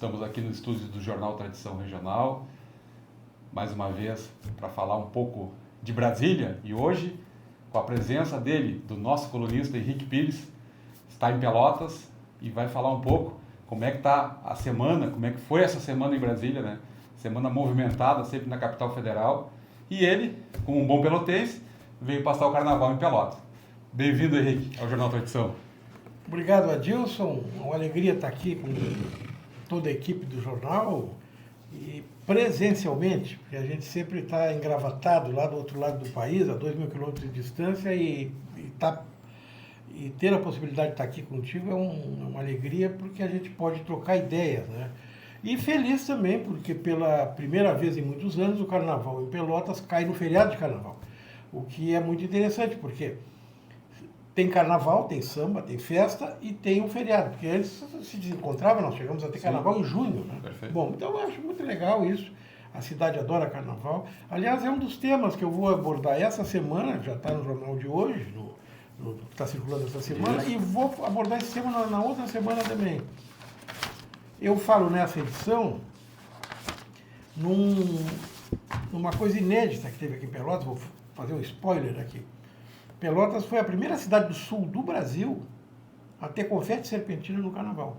Estamos aqui no estúdio do Jornal Tradição Regional, mais uma vez para falar um pouco de Brasília, e hoje com a presença dele, do nosso colunista Henrique Pires, está em Pelotas e vai falar um pouco como é que está a semana, como é que foi essa semana em Brasília, né? Semana movimentada, sempre na capital federal, e ele, como um bom pelotense, veio passar o carnaval em Pelotas. Bem-vindo, Henrique, ao Jornal Tradição. Obrigado, Adilson. Uma alegria estar aqui com toda a equipe do jornal e presencialmente, porque a gente sempre está engravatado lá do outro lado do país, a 2.000 quilômetros de distância, e ter a possibilidade de estar aqui contigo é uma alegria, porque a gente pode trocar ideias, né? E feliz também, porque pela primeira vez em muitos anos o carnaval em Pelotas cai no feriado de carnaval, o que é muito interessante, porque tem carnaval, tem samba, tem festa e tem um feriado, porque antes se desencontrava, nós chegamos a ter carnaval em junho, né? Perfeito. Bom, então eu acho muito legal isso, a cidade adora carnaval. Aliás, é um dos temas que eu vou abordar essa semana, já está no jornal de hoje, que está circulando essa semana, Isso. e vou abordar esse tema na outra semana também. Eu falo nessa edição numa coisa inédita que teve aqui em Pelotas, vou fazer um spoiler aqui. Pelotas foi a primeira cidade do sul do Brasil a ter confete serpentina no carnaval.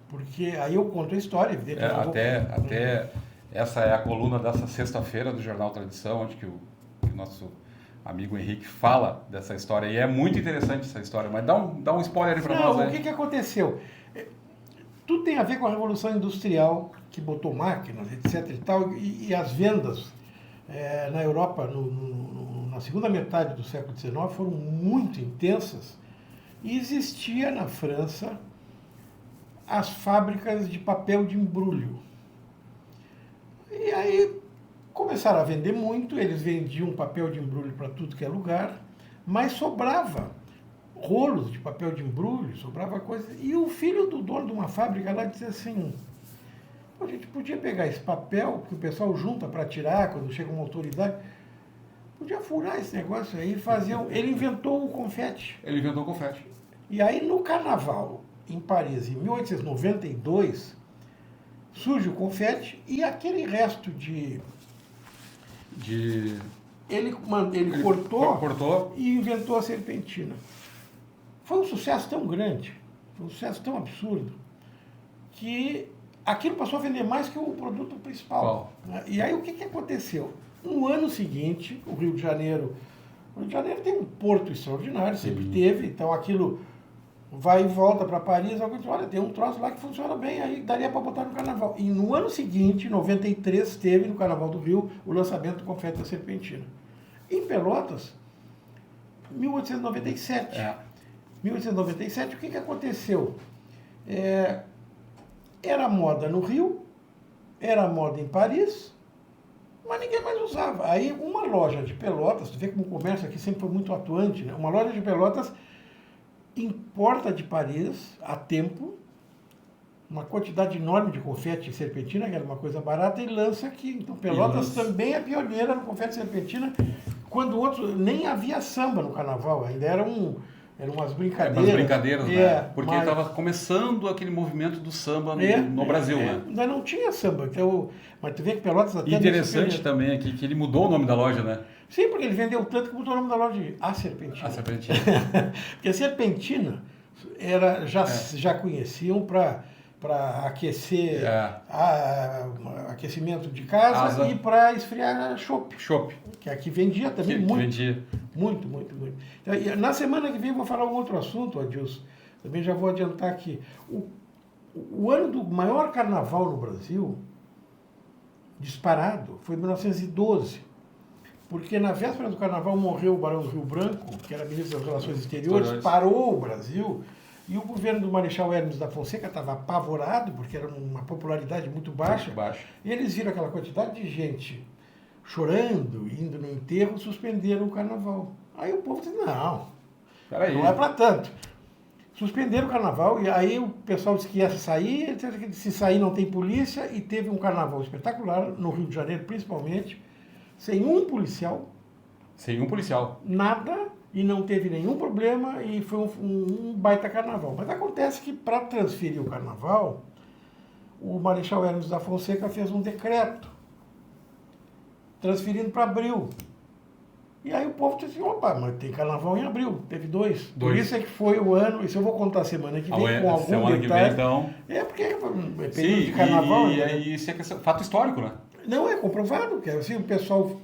Porque aí eu conto a história, evidentemente. Até essa é a coluna dessa sexta-feira do Jornal Tradição, onde que o nosso amigo Henrique fala dessa história. E é muito interessante essa história, mas dá um spoiler aí para nós. Não, o que aconteceu? Tudo tem a ver com a Revolução Industrial, que botou máquinas, etc. e tal, e as vendas na Europa, na segunda metade do século XIX, foram muito intensas, e existia na França as fábricas de papel de embrulho. E aí começaram a vender muito, eles vendiam papel de embrulho para tudo que é lugar, mas sobrava rolos de papel de embrulho, sobrava coisa. E o filho do dono de uma fábrica lá disse assim: a gente podia pegar esse papel que o pessoal junta para tirar quando chega uma autoridade, podia furar esse negócio aí e fazer. Ele inventou o confete. Ele inventou o confete. E aí no carnaval, em Paris, em 1892, surge o confete e aquele resto Ele cortou e inventou a serpentina. Foi um sucesso tão grande, foi um sucesso tão absurdo, que aquilo passou a vender mais que o produto principal. E aí o que aconteceu? No ano seguinte, o Rio de Janeiro tem um porto extraordinário, sempre teve, então aquilo vai e volta para Paris, alguém diz, olha, tem um troço lá que funciona bem, aí daria para botar no carnaval. E no ano seguinte, 93, teve no Carnaval do Rio o lançamento do confete da serpentina. Em Pelotas, 1897. 1897, o que aconteceu? Era moda no Rio, era moda em Paris, mas ninguém mais usava. Aí uma loja de Pelotas, tu vê como o comércio aqui sempre foi muito atuante, né? Uma loja de Pelotas importa de Paris, a tempo, uma quantidade enorme de confete serpentina, que era uma coisa barata, e lança aqui. Então Pelotas também é pioneira no confete serpentina, quando outros nem havia samba no carnaval, ainda eram umas brincadeiras. Umas brincadeiras, né? Porque estava começando aquele movimento do samba no Brasil, né? Ainda não tinha samba. Então, mas tu vê que Pelotas até... E interessante também aqui que ele mudou o nome da loja, né? Sim, porque ele vendeu tanto que mudou o nome da loja de A Serpentina. A Serpentina. Porque a serpentina já conheciam para aquecer aquecimento de casa e para esfriar chopp. Que aqui vendia também muito. Vendia. Muito. Então, na semana que vem eu vou falar um outro assunto, Adilson. Também já vou adiantar aqui. O ano do maior carnaval no Brasil, disparado, foi 1912. Porque na véspera do carnaval morreu o Barão do Rio Branco, que era ministro das Relações Exteriores, parou o Brasil, e o governo do Marechal Hermes da Fonseca estava apavorado, porque era uma popularidade muito baixa. E eles viram aquela quantidade de gente chorando, indo no enterro, suspenderam o carnaval. Aí o povo disse, não é para tanto. Suspenderam o carnaval, e aí o pessoal disse que ia sair, se sair não tem polícia, e teve um carnaval espetacular, no Rio de Janeiro principalmente, sem um policial. Nada, e não teve nenhum problema, e foi um baita carnaval. Mas acontece que para transferir o carnaval, o Marechal Hermes da Fonseca fez um decreto transferindo para abril. E aí o povo disse assim, opa, mas tem carnaval em abril, teve dois. Por isso é que foi o ano, isso eu vou contar semana que vem com algum semana detalhe. Que vem, então... É porque é período de carnaval. E isso é fato histórico, né? Não, é comprovado, que assim, o pessoal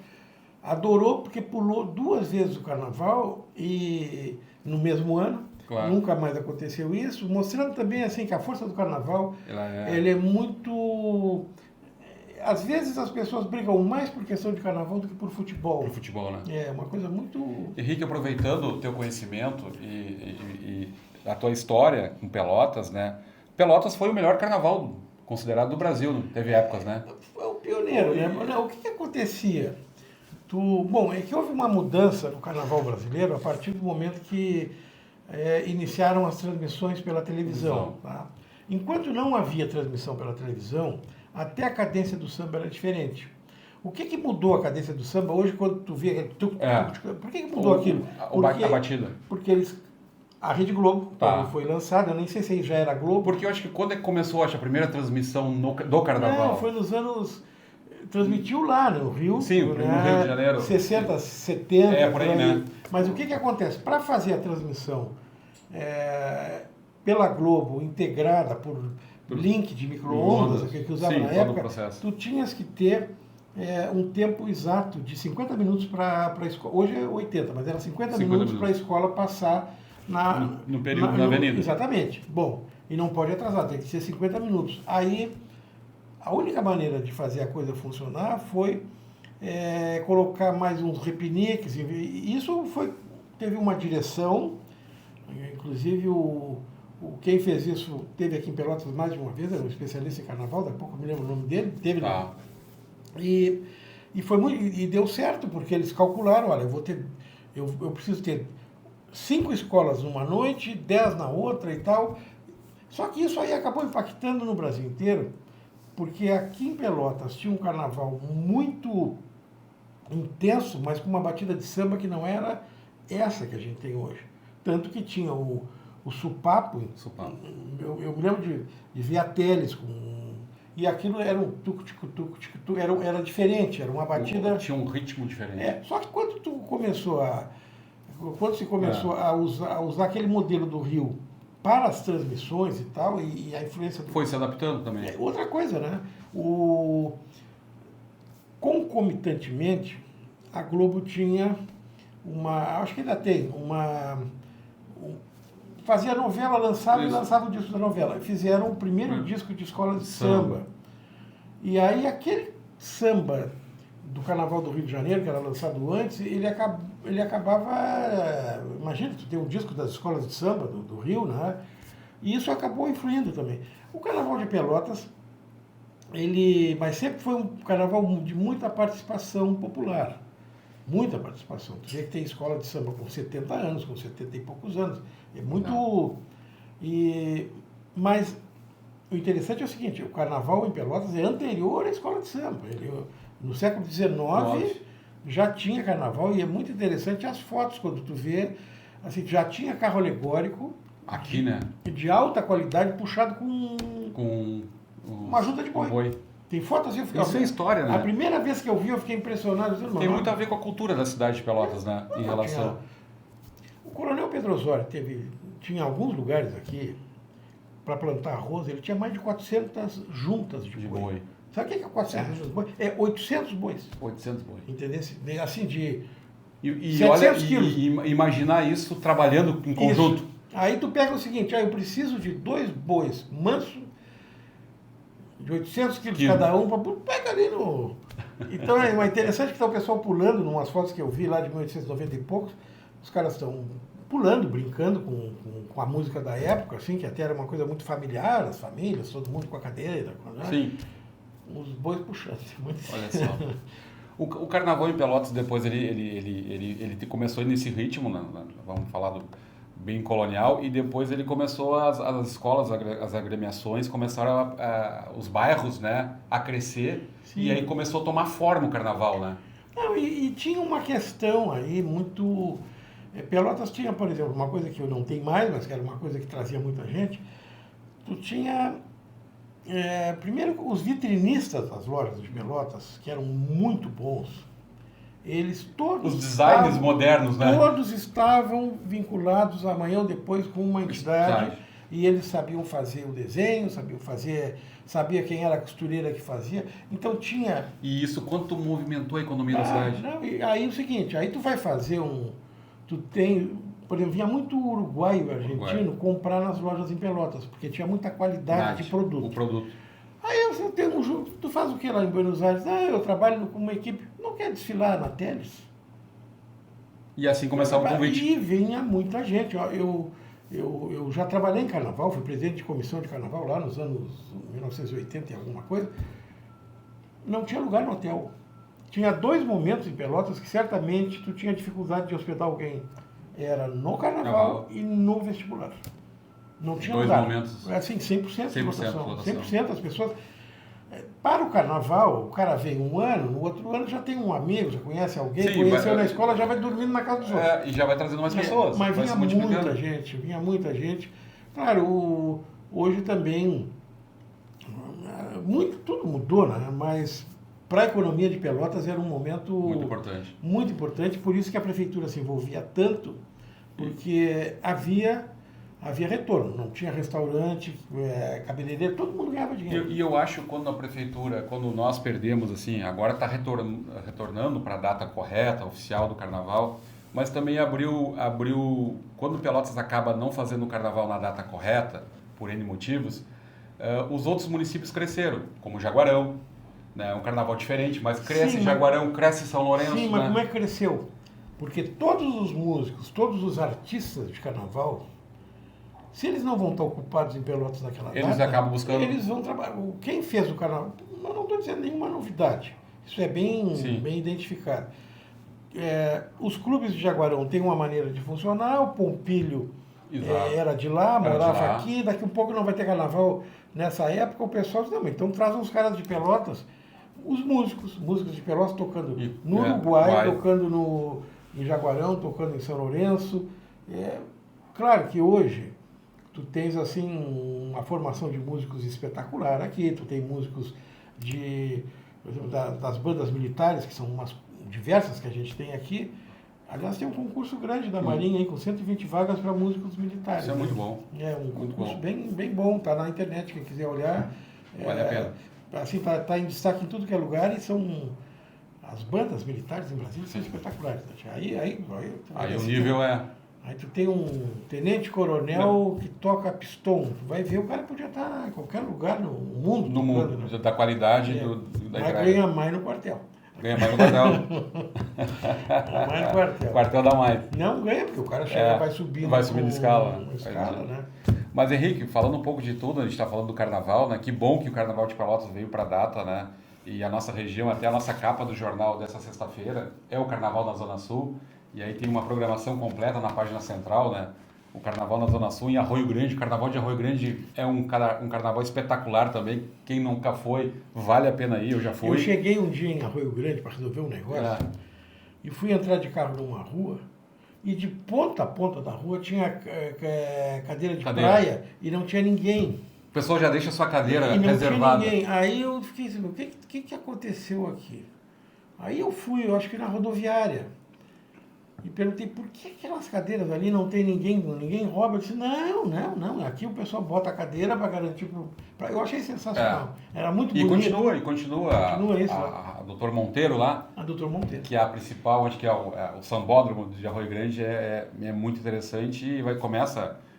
adorou porque pulou 2 vezes o carnaval e no mesmo ano. Claro. Nunca mais aconteceu isso, mostrando também assim que a força do carnaval ele é muito... Às vezes as pessoas brigam mais por questão de carnaval do que por futebol. Por futebol, né? É uma coisa muito... Henrique, aproveitando o teu conhecimento e a tua história em Pelotas, né? Pelotas foi o melhor carnaval considerado do Brasil, teve épocas, né? Foi o pioneiro, né? O que acontecia? Bom, é que houve uma mudança no carnaval brasileiro a partir do momento que iniciaram as transmissões pela televisão. Tá? Enquanto não havia transmissão pela televisão, até a cadência do samba era diferente. O que mudou a cadência do samba hoje quando tu vê... Por que mudou aquilo? A batida. Porque a Rede Globo foi lançada, eu nem sei se já era Globo. Porque eu acho que quando começou a primeira transmissão do Carnaval... Não, foi nos anos... Transmitiu lá no Rio. Sim, no Rio de Janeiro. 60, 70. Por aí, né? Mas o que acontece? Para fazer a transmissão pela Globo, integrada por link de micro-ondas, que usava na época, tu tinhas que ter um tempo exato de 50 minutos para a escola. Hoje é 80, mas era 50 minutos para a escola passar no período da avenida. Exatamente. Bom, e não pode atrasar, tem que ser 50 minutos. Aí, a única maneira de fazer a coisa funcionar foi colocar mais uns repiniques. E isso teve uma direção, inclusive quem fez isso teve aqui em Pelotas mais de uma vez, era um especialista em carnaval, daqui a pouco eu me lembro o nome dele, teve lá. E foi e deu certo, porque eles calcularam, olha, eu preciso ter 5 escolas numa noite, 10 na outra e tal. Só que isso aí acabou impactando no Brasil inteiro, porque aqui em Pelotas tinha um carnaval muito intenso, mas com uma batida de samba que não era essa que a gente tem hoje. Tanto que tinha o Supapo. Eu me lembro de ver a Teles e aquilo era um tuc-tic-tuc-tic-tuc, era diferente, era uma batida... Tinha um ritmo diferente. Só que quando se começou a usar aquele modelo do Rio para as transmissões e tal, e a influência... Foi se adaptando também. Outra coisa, né? Concomitantemente, a Globo tinha acho que ainda tem, fazia novela, lançava e lançava o disco da novela. Fizeram o primeiro disco de escola de samba. E aí aquele samba do Carnaval do Rio de Janeiro, que era lançado antes, ele acabava... Imagina, tu tem um disco das escolas de samba do Rio, né? E isso acabou influindo também. O Carnaval de Pelotas, mas sempre foi um carnaval de muita participação popular. Muita participação. Tu vê que tem escola de samba com 70 anos, com 70 e poucos anos. É muito... Mas o interessante é o seguinte, o carnaval em Pelotas é anterior à escola de samba. No século XIX já tinha carnaval e é muito interessante as fotos, quando tu vê, assim, já tinha carro alegórico. Aqui, né? De alta qualidade, puxado com uma junta de boi. Tem fotos assim, isso é história, né? A primeira vez que eu vi, eu fiquei impressionado. Tem muito a ver com a cultura da cidade de Pelotas, né? Em relação... O Coronel Pedro Osório tinha alguns lugares aqui para plantar arroz, ele tinha mais de 400 juntas de boi. Sabe o que é 400 juntas de boi? É 800 bois. 800 bois. Entendeu? Assim, de 700 quilos. E imaginar isso trabalhando em conjunto. Isso. Aí tu pega o seguinte, eu preciso de 2 bois mansos, de 800 quilos cada um, pega ali no... Então é interessante que está o pessoal pulando, numas fotos que eu vi lá de 1890 e poucos, os caras estão pulando, brincando com a música da época, assim, que até era uma coisa muito familiar, as famílias, todo mundo com a cadeira, né? Sim. Os bois puxando. Olha só. O carnaval em Pelotas, depois, ele começou nesse ritmo, né? Vamos falar bem colonial, e depois ele começou, as escolas, as agremiações, começaram os bairros, né, a crescer. Sim. E aí começou a tomar forma o carnaval, né? Não, e tinha uma questão aí muito... Pelotas tinha, por exemplo, uma coisa que eu não tenho mais, mas que era uma coisa que trazia muita gente. Tu tinha Primeiro, os vitrinistas das lojas de Pelotas, que eram muito bons, eles todos Os designs modernos, né? todos estavam vinculados amanhã ou depois com uma entidade Verdade. e eles sabiam fazer o desenho, sabia quem era a costureira que fazia. Então tinha. E isso quanto movimentou a economia da cidade? Não, e aí é o seguinte, aí tu vai fazer tu tem, por exemplo, vinha muito uruguaio e argentino comprar nas lojas em Pelotas, porque tinha muita qualidade de produto. O produto. Aí você tem um jogo, tu faz o que lá em Buenos Aires? Eu trabalho com uma equipe, não quer desfilar na Teles? E assim começava o convite. E vinha muita gente. Eu já trabalhei em carnaval, fui presidente de comissão de carnaval lá nos anos 1980 e alguma coisa. Não tinha lugar no hotel. Tinha 2 momentos em Pelotas que certamente tu tinha dificuldade de hospedar alguém. Era no carnaval e no vestibular. Não tinha 2 lugar. momentos. Assim, 100% de 100% lotação. lotação. 100% das pessoas. Para o carnaval, o cara vem um ano, no outro ano já tem um amigo, já conhece alguém, Sim, conheceu na escola, já vai dormindo na casa dos outros. E já vai trazendo mais pessoas. Mas vai se vinha multiplicando. muita gente. Claro, hoje também tudo mudou, né? Mas para a economia de Pelotas era um momento muito importante, por isso que a prefeitura se envolvia tanto, porque havia retorno, não tinha restaurante, cabeleireiro, todo mundo ganhava dinheiro. E eu acho que quando a prefeitura, quando nós perdemos, assim, agora está retornando para a data correta, oficial do carnaval, mas também abriu, quando Pelotas acaba não fazendo o carnaval na data correta, por N motivos, os outros municípios cresceram, como Jaguarão, né, um carnaval diferente, mas cresce Jaguarão, cresce São Lourenço. Sim, mas né? como é que cresceu? Porque todos os músicos, todos os artistas de carnaval, se eles não vão estar ocupados em Pelotas naquela data, eles acabam buscando. Eles vão trabalhar. Quem fez o carnaval, eu não estou dizendo nenhuma novidade, isso é bem identificado. Os clubes de Jaguarão têm uma maneira de funcionar, o Pompilho era de lá, morava aqui, daqui um pouco não vai ter carnaval nessa época, o pessoal diz, não, então traz uns caras de Pelotas, os músicos de Pelotas tocando no Uruguai, tocando em Jaguarão, tocando em São Lourenço. Claro que hoje tu tens assim uma formação de músicos espetacular aqui, tu tem músicos por exemplo, das bandas militares, que são umas diversas que a gente tem aqui. Aliás, tem um concurso grande da Marinha aí, com 120 vagas para músicos militares. Isso é muito bom. É um concurso bem bom, tá na internet, quem quiser olhar. Vale a pena. Assim, tá em destaque em tudo que é lugar e são... As bandas militares em Brasília são espetaculares. Aí o nível Aí tu tem um tenente-coronel que toca pistão. Tu vai ver, o cara podia estar em qualquer lugar no mundo. No mundo, né? Da qualidade da Mas ganha mais no quartel. Ganha mais no quartel. Mais no quartel. O quartel dá mais. Não ganha, porque o cara chega, vai subindo. Vai subindo escala. Né? Mas, Henrique, falando um pouco de tudo, a gente está falando do carnaval, né? Que bom que o Carnaval de Pelotas veio para a data, né? E a nossa região, até a nossa capa do jornal dessa sexta-feira, é o Carnaval na Zona Sul. E aí tem uma programação completa na página central, né? O Carnaval na Zona Sul em Arroio Grande. O Carnaval de Arroio Grande é um carnaval espetacular também. Quem nunca foi, vale a pena ir, eu já fui. Eu cheguei um dia em Arroio Grande para resolver um negócio e fui entrar de carro numa rua e de ponta a ponta da rua tinha cadeira de praia e não tinha ninguém. O pessoal já deixa a sua cadeira e não reservada. Tinha ninguém. Aí eu fiquei assim, o que aconteceu aqui? Aí eu fui, eu acho que na rodoviária. E perguntei, por que aquelas cadeiras ali não tem ninguém rouba? Eu disse, não, aqui o pessoal bota a cadeira para garantir... Eu achei sensacional, era muito bonito. E continua isso, a Doutor Monteiro lá. A Doutor Monteiro. Que é a principal, acho que é o Sambódromo de Arroio Grande, é muito interessante e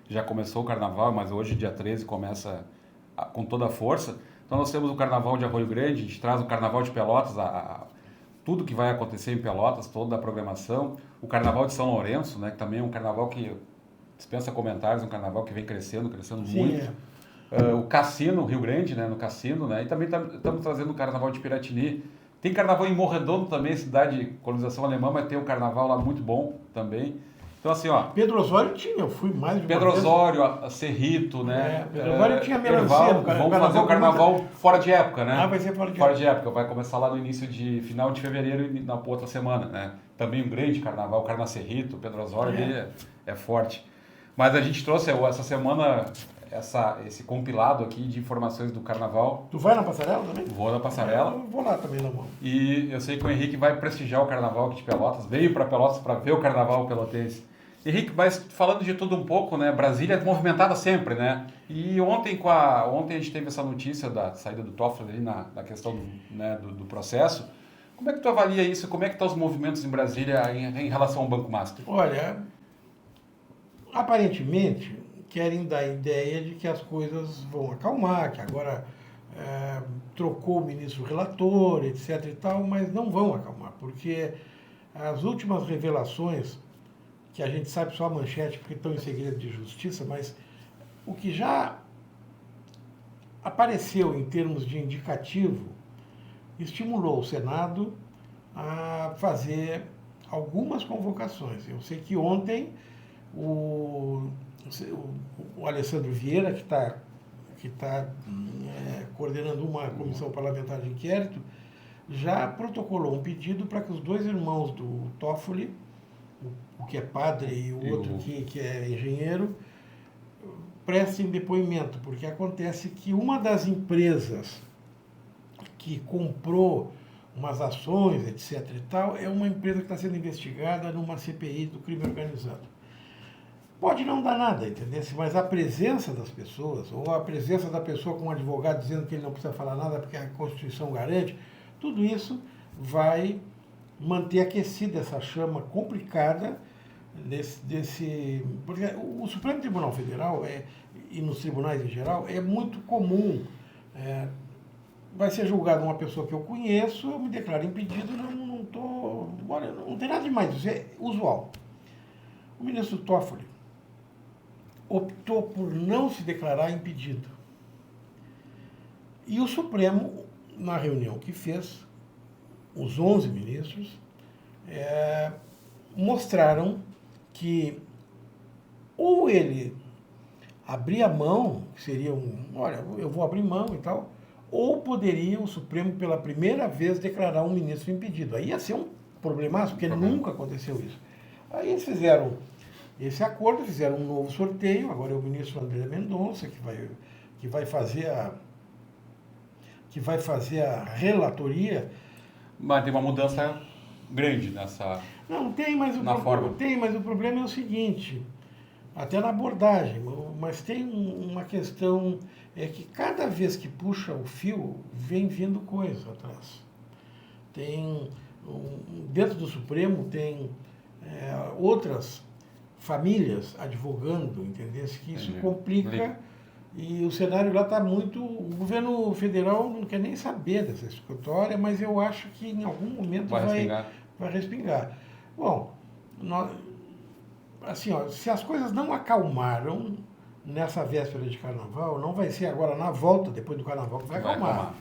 já começou o carnaval, mas hoje, dia 13, começa com toda a força. Então nós temos o Carnaval de Arroio Grande, a gente traz o Carnaval de Pelotas, tudo que vai acontecer em Pelotas, toda a programação. O Carnaval de São Lourenço, né, que também é um carnaval que dispensa comentários, um carnaval que vem crescendo muito. O Cassino, Rio Grande, né, no Cassino, né, e também estamos trazendo o Carnaval de Piratini. Tem carnaval em Morredondo também, cidade de colonização alemã, mas tem um carnaval lá muito bom também. Então assim, Pedro Osório tinha, eu fui mais de uma Pedro Osório, a Cerrito, né? Pedro Osório tinha melancia. Vamos fazer o carnaval fora de época, né? Vai ser fora de época. Vai começar lá no final de fevereiro e na outra semana, né? Também um grande carnaval, Carna Cerrito, Pedro Osório, ele é forte. Mas a gente trouxe essa semana, esse compilado aqui de informações do Carnaval. Tu vai na passarela também? Vou na passarela. Eu vou lá também na mão. E eu sei que o Henrique vai prestigiar o Carnaval aqui de Pelotas, veio para Pelotas para ver o Carnaval pelotense. Henrique, mas falando de tudo um pouco, né? Brasília é movimentada sempre, né? E ontem a gente teve essa notícia da saída do Toffoli ali na questão do processo. Como é que tu avalia isso? Como é que estão os movimentos em Brasília em relação ao Banco Master? Olha, aparentemente querem dar a ideia de que as coisas vão acalmar, que agora trocou o ministro relator, etc e tal, mas não vão acalmar, porque as últimas revelações, que a gente sabe só a manchete porque estão em segredo de justiça, mas o que já apareceu em termos de indicativo estimulou o Senado a fazer algumas convocações. Eu sei que ontem o Alessandro Vieira, que tá coordenando uma comissão parlamentar de inquérito, já protocolou um pedido para que os dois irmãos do Toffoli, o que é padre e o outro que é engenheiro, prestem depoimento, porque acontece que uma das empresas que comprou umas ações, etc e tal, é uma empresa que está sendo investigada numa CPI do crime organizado. Pode não dar nada, entendeu? Mas a presença das pessoas, ou a presença da pessoa com um advogado dizendo que ele não precisa falar nada porque a Constituição garante, tudo isso vai manter aquecida essa chama complicada porque o Supremo Tribunal Federal e nos tribunais em geral é muito comum. Vai ser julgada uma pessoa que eu conheço, eu me declaro impedido, não tem nada demais, isso é usual. O ministro Toffoli optou por não se declarar impedido. E o Supremo, na reunião que fez, os 11 ministros, mostraram que ou ele abria mão, que seria olha, eu vou abrir mão e tal, ou poderia o Supremo, pela primeira vez, declarar um ministro impedido. Aí ia ser um problemaço, porque nunca aconteceu isso. Aí eles fizeram esse acordo, fizeram um novo sorteio, agora é o ministro André Mendonça, que vai fazer a relatoria. Mas tem uma mudança grande nessa Não, tem, mas o problema é o seguinte, até na abordagem, mas tem uma questão, que cada vez que puxa o fio, vem vindo coisa atrás. Dentro do Supremo tem outras famílias advogando, entendeu? Que isso complica, e o cenário lá está muito... O governo federal não quer nem saber dessa história, mas eu acho que em algum momento vai respingar. Bom, assim, se as coisas não acalmaram nessa véspera de Carnaval, não vai ser agora na volta, depois do Carnaval, que vai acalmar.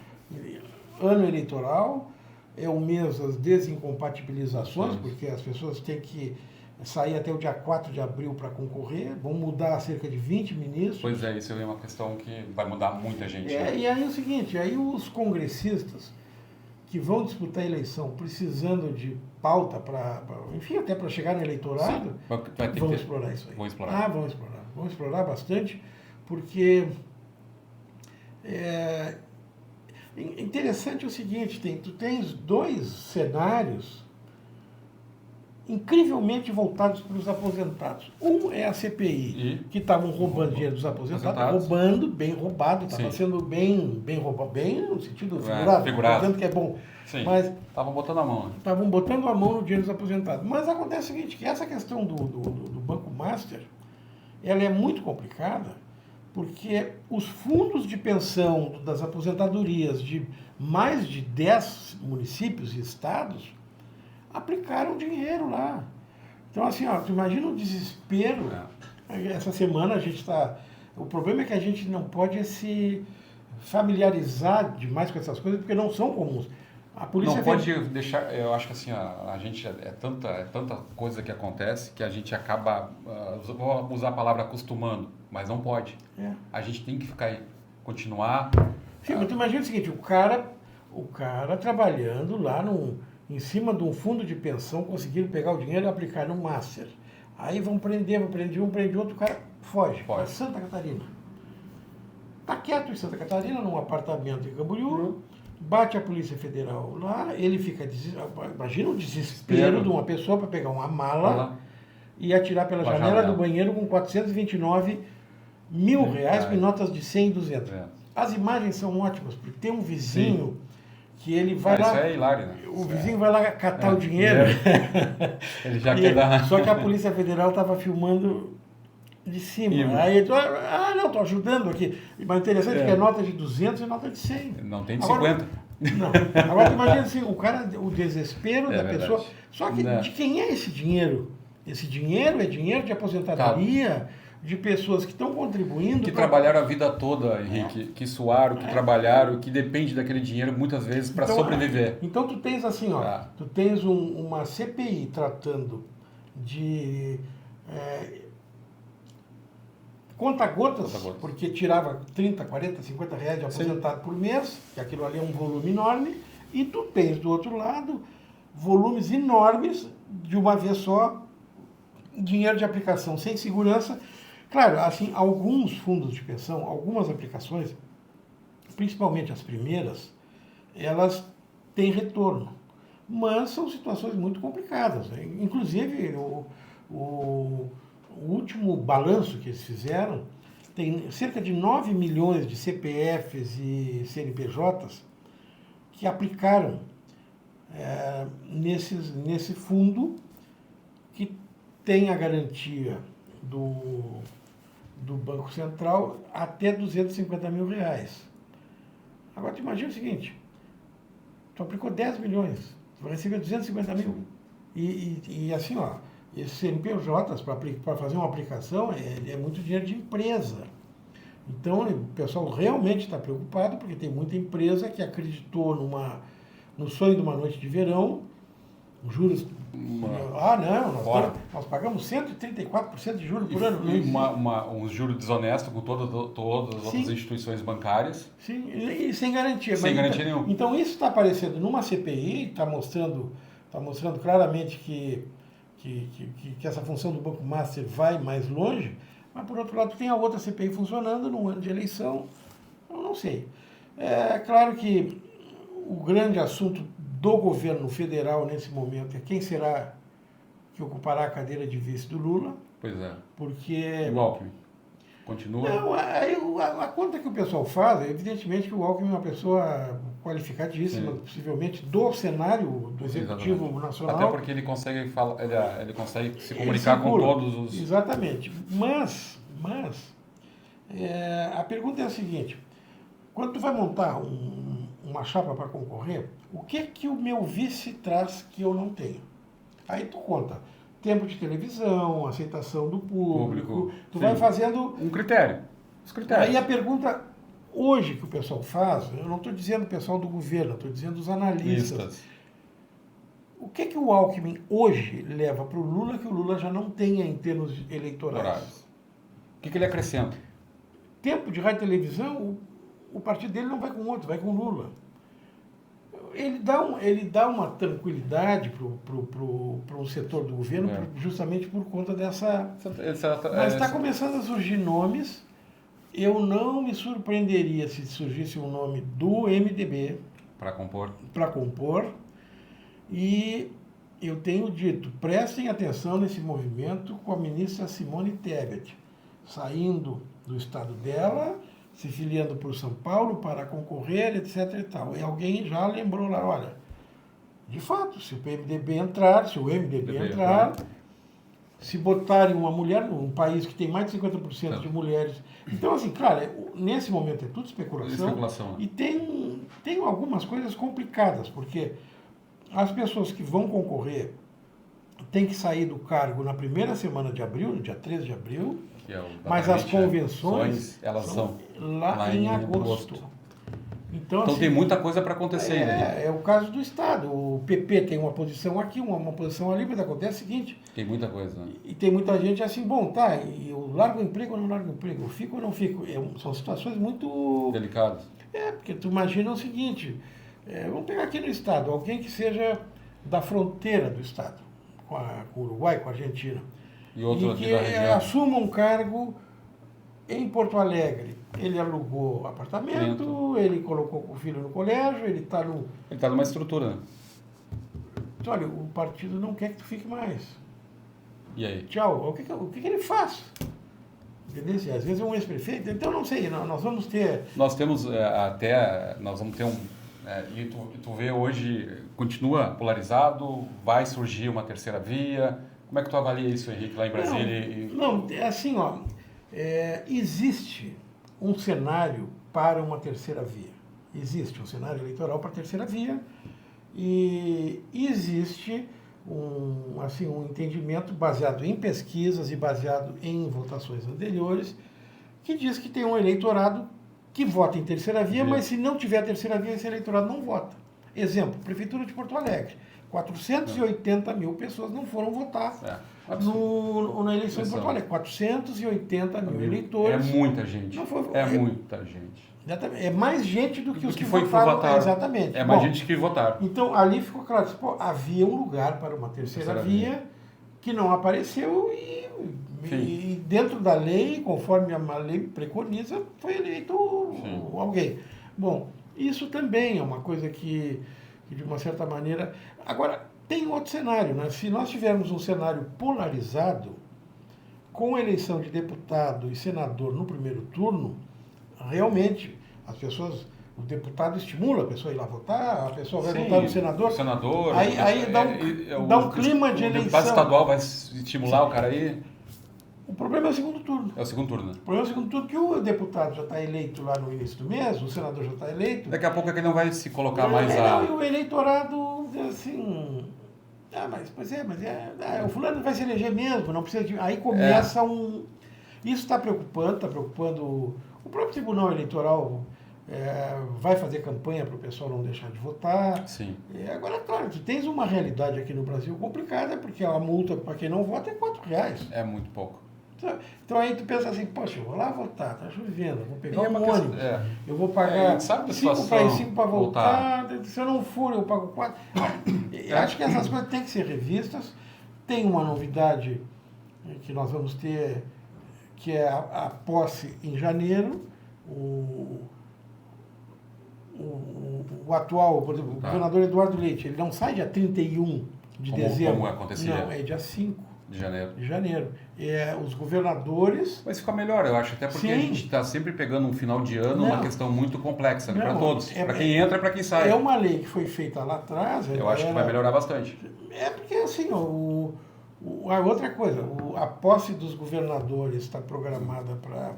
Ano eleitoral é o mês das desincompatibilizações, porque as pessoas têm que sair até o dia 4 de abril para concorrer, vão mudar cerca de 20 ministros. Pois é, isso é uma questão que vai mudar muita gente. E aí é o seguinte, aí os congressistas que vão disputar a eleição precisando de pauta enfim, até para chegar no eleitorado, vão explorar isso aí. Vão explorar. Vão explorar bastante, porque interessante o seguinte, tu tens dois cenários incrivelmente voltados para os aposentados. Um é a CPI, que estavam roubando dinheiro dos aposentados, roubando, bem roubado, estava sendo bem roubado, bem no sentido figurado, dizendo que é bom. Sim, mas estavam botando a mão. Estavam botando a mão no dinheiro dos aposentados. Mas acontece o seguinte, que essa questão do Banco Master, ela é muito complicada, porque os fundos de pensão das aposentadorias de mais de 10 municípios e estados aplicaram dinheiro lá. Então, assim, tu imagina o desespero. Essa semana a gente está... O problema é que a gente não pode se familiarizar demais com essas coisas, porque não são comuns. A polícia não pode deixar... Eu acho que assim, a gente é tanta coisa que acontece que a gente acaba... vou usar a palavra acostumando, mas não pode. A gente tem que continuar... Sim, mas tu imagina o seguinte, o cara trabalhando lá em cima de um fundo de pensão, conseguiram pegar o dinheiro e aplicar no Master. Aí vão prender um, prende outro, o cara foge para Santa Catarina. Está quieto em Santa Catarina, num apartamento em Camboriú, bate a Polícia Federal lá, ele fica... Imagina o desespero de uma pessoa para pegar uma mala e atirar pela janela do banheiro com 429 mil reais em notas de 100 e 200. As imagens são ótimas, porque tem um vizinho que ele vai lá... Isso é hilário, né? O vizinho vai lá catar o dinheiro. Ele já quer dar... Só que a Polícia Federal estava filmando de cima. Aí ele não, estou ajudando aqui. Mas interessante que é nota de 200 e nota de 100. Não tem de 50. Não. Agora, imagina assim, o desespero da pessoa. Só que de quem é esse dinheiro? Esse dinheiro é dinheiro de aposentadoria, de pessoas que estão contribuindo. Que trabalharam a vida toda, Henrique, que suaram, que trabalharam, que depende daquele dinheiro muitas vezes para sobreviver. Então tu tens assim, tu tens uma CPI tratando de conta-gotas, porque tirava 30, 40, 50 reais de aposentado por mês, que aquilo ali é um volume enorme, e tu tens do outro lado volumes enormes de uma vez só, dinheiro de aplicação sem segurança. Claro, assim, alguns fundos de pensão, algumas aplicações, principalmente as primeiras, elas têm retorno, mas são situações muito complicadas. Inclusive, o último balanço que eles fizeram tem cerca de 9 milhões de CPFs e CNPJs que aplicaram nesse fundo que tem a garantia do Banco Central até 250 mil reais. Agora, tu imagina o seguinte, tu aplicou 10 milhões, tu vai receber 250 mil. E assim, esses CNPJs, para fazer uma aplicação, é muito dinheiro de empresa. Então, o pessoal realmente está preocupado, porque tem muita empresa que acreditou no sonho de uma noite de verão, juros... nós pagamos 134% de juros por ano. Um juro desonesto com todas as outras instituições bancárias. Sim, e sem garantia. Sem garantia nenhuma. Então, isso está aparecendo numa CPI, está mostrando claramente que essa função do Banco Master vai mais longe, mas, por outro lado, tem a outra CPI funcionando num ano de eleição. Eu não sei. É claro que o grande assunto do governo federal nesse momento é quem será que ocupará a cadeira de vice do Lula. Pois é. Porque... O Alckmin continua? Não, a conta que o pessoal faz, evidentemente que o Alckmin é uma pessoa qualificadíssima, possivelmente do cenário do Executivo Nacional. Até porque ele consegue se comunicar com todos os... Exatamente. Mas a pergunta é a seguinte: quando tu vai montar uma chapa para concorrer, o que o meu vice traz que eu não tenho? Aí tu conta tempo de televisão, aceitação do público, tu vai fazendo... Um critério. Os critérios. Aí a pergunta hoje que o pessoal faz, eu não estou dizendo o pessoal do governo, estou dizendo os analistas. O que o Alckmin hoje leva para o Lula que o Lula já não tenha em termos eleitorais? O que ele acrescenta? Tempo de rádio e televisão, o partido dele não vai com outro, vai com o Lula. Ele dá uma tranquilidade para um setor do governo, justamente por conta dessa... Mas está começando a surgir nomes. Eu não me surpreenderia se surgisse um nome do MDB para compor. E eu tenho dito, prestem atenção nesse movimento com a ministra Simone Tebet, saindo do estado dela, se filiando por São Paulo para concorrer, etc. e tal. E alguém já lembrou lá, olha, de fato, se o MDB entrar, se botarem uma mulher num país que tem mais de 50% de mulheres. Então, assim, claro, nesse momento é tudo especulação. E tem algumas coisas complicadas, porque as pessoas que vão concorrer têm que sair do cargo na primeira semana de abril, no dia 13 de abril, mas as convenções elas são lá em agosto. Então assim, tem muita coisa para acontecer ainda. É o caso do Estado. O PP tem uma posição aqui, uma posição ali, mas acontece o seguinte... Tem muita coisa. Né? E tem muita gente assim, e eu largo o emprego ou não largo o emprego? Eu fico ou não fico? São situações muito... delicadas. Porque tu imagina o seguinte, vamos pegar aqui no Estado, alguém que seja da fronteira do Estado, com o Uruguai, com a Argentina, e outro que assuma um cargo Em Porto Alegre, ele alugou apartamento, ele colocou o filho no colégio, ele está no... Ele está numa estrutura, né? Então, olha, o partido não quer que tu fique mais. E aí? Tchau. O que ele faz? Entendeu? Às vezes é um ex-prefeito, então não sei, nós vamos ter... Nós temos nós vamos ter e tu vê hoje, continua polarizado, vai surgir uma terceira via. Como é que tu avalia isso, Henrique, lá em Brasília? Não, é assim, ó, existe um cenário para uma terceira via. Existe um cenário eleitoral para a terceira via e existe um entendimento baseado em pesquisas e baseado em votações anteriores que diz que tem um eleitorado que vota em terceira via, mas se não tiver terceira via, esse eleitorado não vota. Exemplo, Prefeitura de Porto Alegre. 480 mil pessoas não foram votar na eleição de Porto Alegre. 480 mil eleitores. É muita gente. Muita gente. É mais gente do que os que foi votaram. Exatamente. É mais gente que votaram. Então, ali ficou claro, havia um lugar para uma terceira via que não apareceu e dentro da lei, conforme a lei preconiza, foi eleito alguém. Bom, isso também é uma coisa que de uma certa maneira... Agora, tem outro cenário, né? Se nós tivermos um cenário polarizado, com a eleição de deputado e senador no primeiro turno, realmente, as pessoas... O deputado estimula a pessoa a ir lá votar, a pessoa vai votar no senador. Aí dá um clima de eleição. O deputado estadual vai estimular o cara aí. O problema é o segundo turno. É o segundo turno, né? O problema é o segundo turno, que o deputado já está eleito lá no início do mês, o senador já está eleito. Daqui a pouco é que ele não vai se colocar mais E o eleitorado, assim... o fulano vai se eleger mesmo, não precisa de... Aí começa Isso está preocupando... O próprio Tribunal Eleitoral vai fazer campanha para o pessoal não deixar de votar. Sim. Agora, claro, tu tens uma realidade aqui no Brasil complicada, porque a multa para quem não vota é R$4. É muito pouco. Então aí tu pensa assim, poxa, eu vou lá votar, tá chovendo, eu vou pegar um ônibus, eu vou pagar 5 para ir, 5 para voltar, se eu não for eu pago 4. Acho que essas coisas têm que ser revistas. Tem uma novidade que nós vamos ter, que é a posse em janeiro. O atual, por exemplo, o governador Eduardo Leite, ele não sai dia 31 de dezembro. Como acontecia? Não, é dia 5. De janeiro. Os governadores... Mas fica melhor, eu acho, até porque a gente está sempre pegando um final de ano, uma questão muito complexa para todos. Para quem entra e para quem sai. É uma lei que foi feita lá atrás... Eu acho que vai melhorar bastante. Porque, assim, a outra coisa, a posse dos governadores está programada para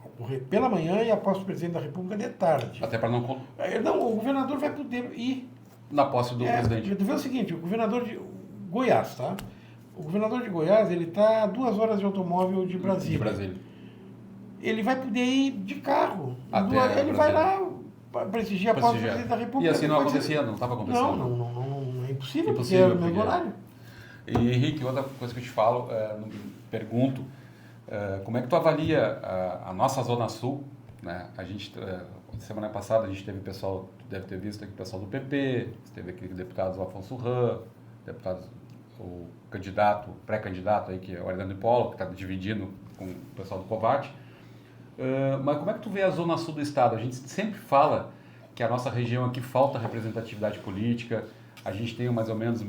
ocorrer pela manhã e a posse do presidente da República de tarde. Até para não... Não, o governador vai poder ir... Na posse do presidente. Tu vê o seguinte, o governador de Goiás, tá? O governador de Goiás, ele está a 2 horas de automóvel de Brasília. Ele vai poder ir de carro. Ele vai lá prestigiar a posse do presidente da República. E assim não acontecia, não estava acontecendo? Não, é impossível, porque é o mesmo horário. E Henrique, outra coisa que eu te falo, pergunto, como é que tu avalia a nossa Zona Sul, né? A gente, semana passada a gente teve pessoal, tu deve ter visto aqui o pessoal do PP, teve aqui deputados Afonso Ram, o pré-candidato aí, que é o Ariano Polo, que está dividindo com o pessoal do Covate. Mas como é que tu vê a Zona Sul do Estado? A gente sempre fala que a nossa região aqui falta representatividade política, a gente tem mais ou menos 1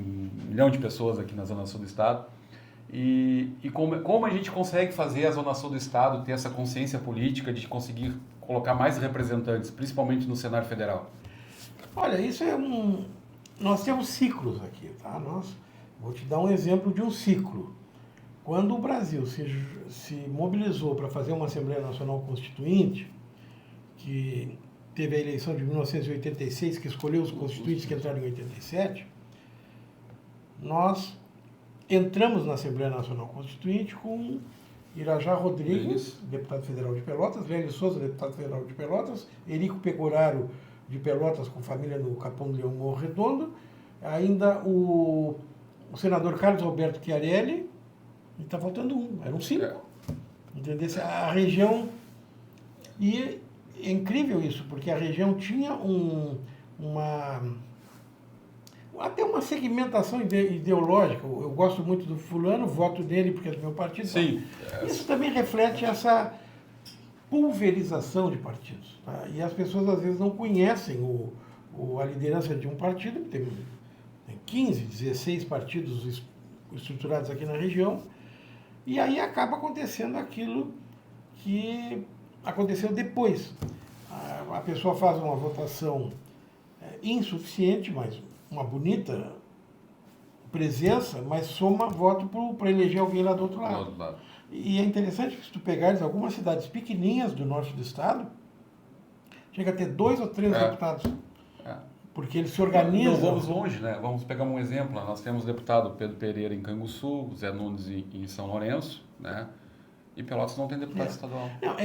milhão de pessoas aqui na Zona Sul do Estado, e como a gente consegue fazer a Zona Sul do Estado ter essa consciência política de conseguir colocar mais representantes, principalmente no cenário federal? Olha, isso é nós temos ciclos aqui, tá? Vou te dar um exemplo de um ciclo. Quando o Brasil se mobilizou para fazer uma Assembleia Nacional Constituinte, que teve a eleição de 1986, que escolheu os constituintes que entraram em 87, nós entramos na Assembleia Nacional Constituinte com Irajá Rodrigues, deputado federal de Pelotas, Lélio Souza, deputado federal de Pelotas, Erico Pegoraro, de Pelotas, com família no Capão do Leão Morro Redondo, ainda o senador Carlos Alberto Chiarelli, e está faltando eram 5. Entendeu? A região... E é incrível isso, porque a região tinha até uma segmentação ideológica. Eu gosto muito do fulano, voto nele porque é do meu partido. Sim. Isso também reflete essa pulverização de partidos. Tá? E as pessoas às vezes não conhecem a liderança de um partido, que tem 15, 16 partidos estruturados aqui na região, e aí acaba acontecendo aquilo que aconteceu depois. A pessoa faz uma votação insuficiente, mas uma bonita presença, mas soma voto para eleger alguém lá do outro lado. E é interessante que se tu pegares algumas cidades pequenininhas do norte do estado, chega a ter 2 ou 3 deputados. Porque eles se organizam. Não vamos longe, né? Vamos pegar um exemplo. Nós temos o deputado Pedro Pereira em Canguçu, Zé Nunes em São Lourenço, né? E Pelotas não tem deputado estadual. Não,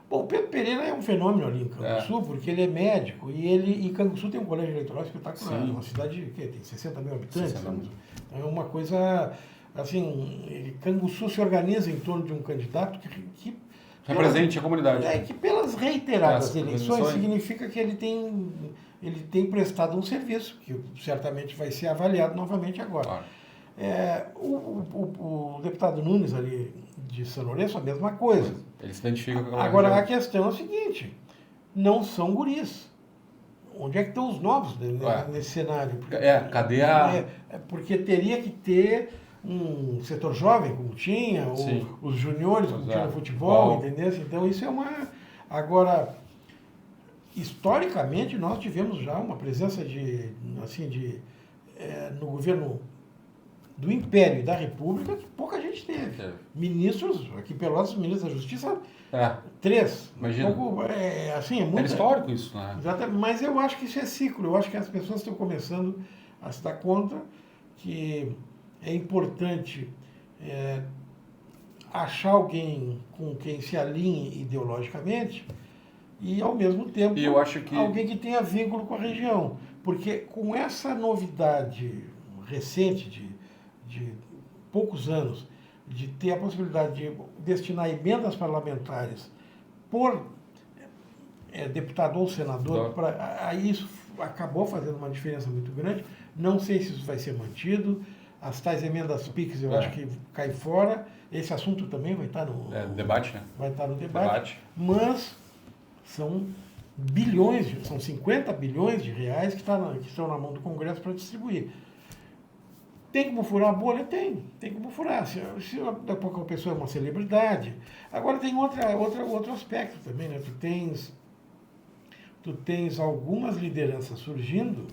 bom, o Pedro Pereira é um fenômeno ali em Canguçu, porque ele é médico e Canguçu tem um colégio eleitoral espetacular. Sim. Uma cidade que tem 60 mil habitantes. 60 mil. Então é uma coisa, assim, Canguçu se organiza em torno de um candidato que represente a comunidade. Que pelas reiteradas eleições significa que ele tem prestado um serviço, que certamente vai ser avaliado novamente agora. Claro. O deputado Nunes ali de São Lourenço, a mesma coisa. Ele se identifica com aquela Agora, região. a questão é o seguinte, não são guris. Onde é que estão os novos nesse cenário? Porque, cadê a... Porque teria que ter um setor jovem, como tinha, ou os juniores, como tinha no futebol, entendeu? Então, isso é uma... Agora, historicamente, nós tivemos já uma presença no governo do Império e da República que pouca gente teve. Ministros, aqui Pelotas, ministros da Justiça, 3. Imagina. É muito... É histórico isso, né? Exatamente, mas eu acho que isso é ciclo. Eu acho que as pessoas estão começando a se dar conta que é importante achar alguém com quem se alinhe ideologicamente e, ao mesmo tempo, alguém que tenha vínculo com a região. Porque com essa novidade recente de poucos anos, de ter a possibilidade de destinar emendas parlamentares por deputado ou senador, aí isso acabou fazendo uma diferença muito grande. Não sei se isso vai ser mantido. As tais emendas PIX eu acho que cai fora. Esse assunto também vai estar no debate, né? Vai estar no debate. Mas são bilhões, são 50 bilhões de reais que estão na mão do Congresso para distribuir. Tem como furar a bolha? Tem como furar. Se daqui a pouco a pessoa é uma celebridade. Agora tem outro aspecto também, né? Tu tens algumas lideranças surgindo,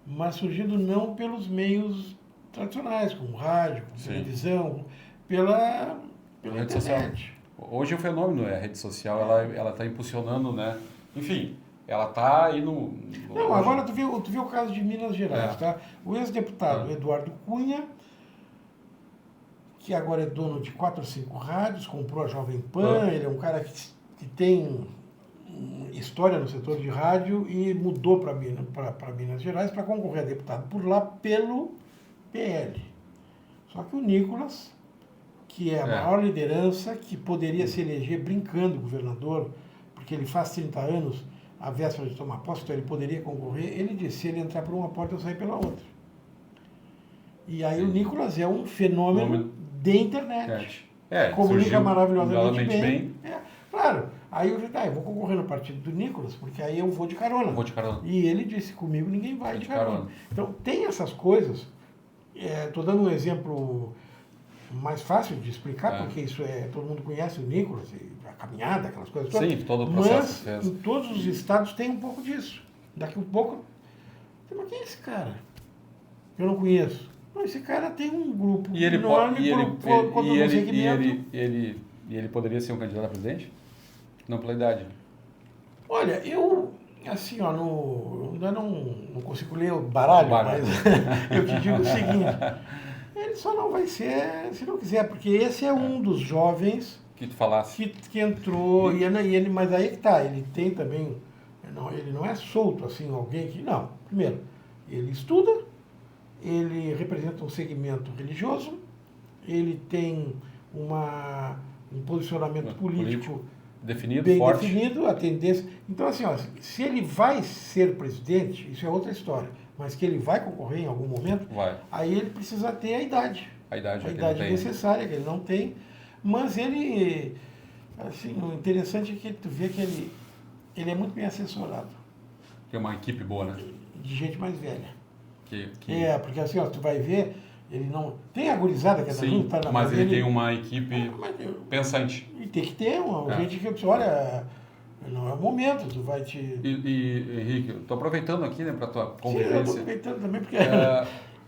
mas surgindo não pelos meios tradicionais, como rádio, como televisão, pela rede internet. Social. Hoje o fenômeno é a rede social, ela está impulsionando, né? Enfim, ela está aí no... Não, agora tu viu o caso de Minas Gerais, tá? O ex-deputado Eduardo Cunha, que agora é dono de 4 ou 5 rádios, comprou a Jovem Pan, ele é um cara que tem história no setor de rádio e mudou para Minas Gerais para concorrer a deputado por lá pelo PL. Só que o Nicolas, que é a maior liderança, que poderia se eleger brincando governador, porque ele faz 30 anos, a véspera de tomar posse, então ele poderia concorrer, ele disse, se ele entrar por uma porta, eu sair pela outra. E aí o Nicolas é um fenômeno de internet. Comunica maravilhosamente bem. Claro, aí eu disse, eu vou concorrer no partido do Nicolas, porque aí eu vou de carona. E ele disse, comigo ninguém vai de carona. Então tem essas coisas, estou dando um exemplo mais fácil de explicar, porque isso todo mundo conhece o Nicolas, a caminhada, aquelas coisas todas. Sim, todo o processo. Mas em todos os estados tem um pouco disso. Daqui a pouco, mas quem é esse cara? Eu não conheço. Não, esse cara tem um grupo enorme e ele poderia ser um candidato a presidente? Não pela idade. Olha, eu, assim, ainda não consigo ler o baralho, mas eu te digo o seguinte, ele só não vai ser, se não quiser, porque esse é um dos jovens que tu falasse. Que entrou, mas aí que tá, ele tem também, ele não é solto assim, alguém que, não, primeiro, ele estuda, ele representa um segmento religioso, ele tem um posicionamento político definido, forte. Definido, a tendência. Então, assim, se ele vai ser presidente, isso é outra história. mas que ele vai concorrer em algum momento, aí ele precisa ter a idade. A idade necessária, que ele não tem. Mas ele, assim, o interessante é que tu vê que ele é muito bem assessorado. Tem uma equipe boa, né? De gente mais velha. Que... porque assim, ó, tu vai ver, ele não... Tem a gurizada que é Sim, tá na mas ele tem uma equipe pensante. E tem que ter gente que, olha, não é o momento, tu vai te... E Henrique, estou aproveitando aqui, né, para tua convivência. Sim, eu estou aproveitando também, porque...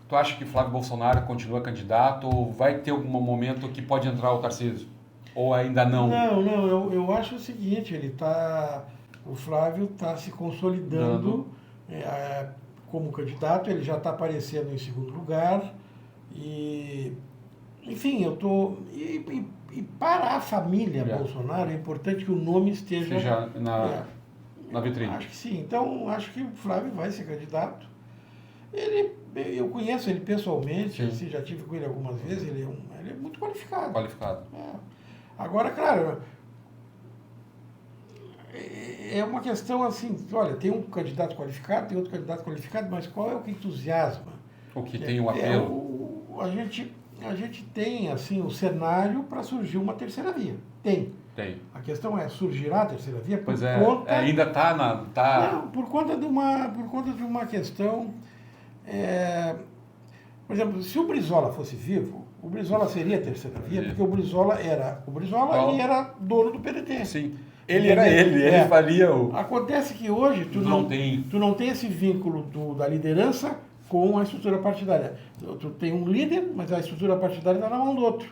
Tu acha que Flávio Bolsonaro continua candidato ou vai ter algum momento que pode entrar o Tarcísio? Ou ainda não? Não, eu acho o seguinte, o Flávio está se consolidando como candidato, ele já está aparecendo em segundo lugar e, enfim, eu estou... E para a família Bolsonaro é importante que o nome esteja na vitrine. Acho que sim. Então, acho que o Flávio vai ser candidato. Eu conheço ele pessoalmente, assim, já tive com ele algumas vezes, ele é muito qualificado. Agora, claro, é uma questão assim, olha, tem um candidato qualificado, tem outro candidato qualificado, mas qual é o que entusiasma? O que tem o apelo? A gente tem, assim, o cenário para surgir uma terceira via. Tem. A questão é, surgirá a terceira via? Ainda está Não, por conta de uma questão... por exemplo, se o Brizola fosse vivo, o Brizola seria a terceira via, porque o Brizola era e era dono do PDT. Sim. Ele faria o... Acontece que hoje tu não tem esse vínculo da liderança com a estrutura partidária. Tu tem um líder, mas a estrutura partidária está na mão do outro.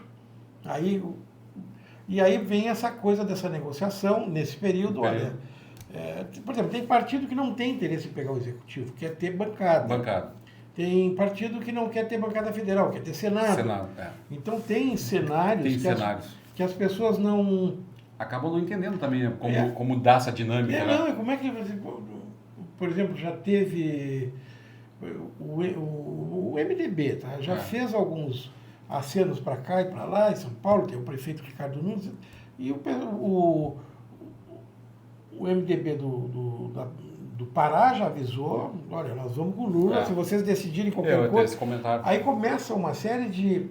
E aí vem essa coisa dessa negociação, nesse período, olha... por exemplo, tem partido que não tem interesse em pegar o executivo, quer ter bancada. Tem partido que não quer ter bancada federal, quer ter Senado. Então tem cenários que as pessoas não... Acabam não entendendo também como dá essa dinâmica. Como é que... Por exemplo, já teve o MDB, tá? Já fez alguns acenos para cá e para lá, em São Paulo, tem o prefeito Ricardo Nunes, e o MDB do Pará já avisou, olha, nós vamos com o Lula, se vocês decidirem qualquer coisa... Aí começa uma série de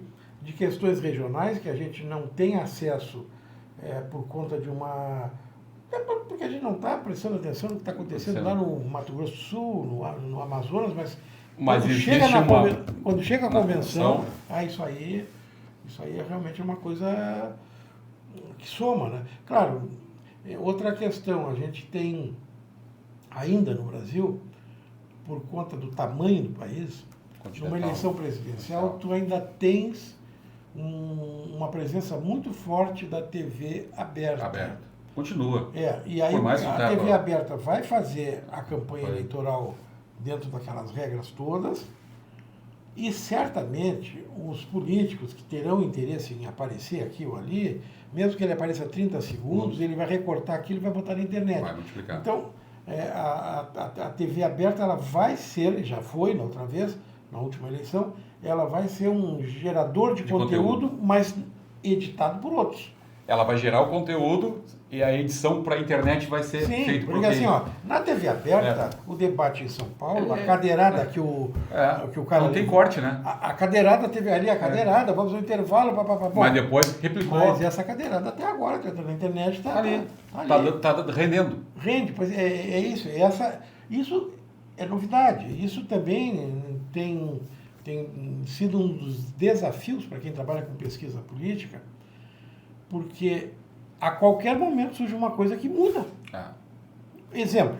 questões regionais que a gente não tem acesso por conta de uma... porque a gente não está prestando atenção no que está acontecendo lá no Mato Grosso do Sul, no Amazonas, mas quando chega a convenção, isso aí é realmente uma coisa que soma, né? Claro, outra questão, a gente tem ainda no Brasil, por conta do tamanho do país, numa eleição presidencial, tu ainda tens uma presença muito forte da TV aberta. Continua. E aí a TV aberta vai fazer a campanha eleitoral dentro daquelas regras todas e certamente os políticos que terão interesse em aparecer aqui ou ali, mesmo que ele apareça 30 segundos, ele vai recortar aquilo e vai botar na internet. Vai multiplicar. Então, a TV aberta ela vai ser, já foi na outra vez, na última eleição, ela vai ser um gerador de conteúdo, mas editado por outros. Ela vai gerar o conteúdo e a edição para a internet vai ser feita por porque assim, na TV aberta, o debate em São Paulo, a cadeirada que o cara... Não tem corte, né? A cadeirada teve ali, vamos ao intervalo, mas depois replicou. Mas essa cadeirada até agora, que entra na internet, está ali. Está rendendo. Rende, pois é isso. Isso é novidade. Isso também tem sido um dos desafios para quem trabalha com pesquisa política, porque a qualquer momento surge uma coisa que muda. Exemplo,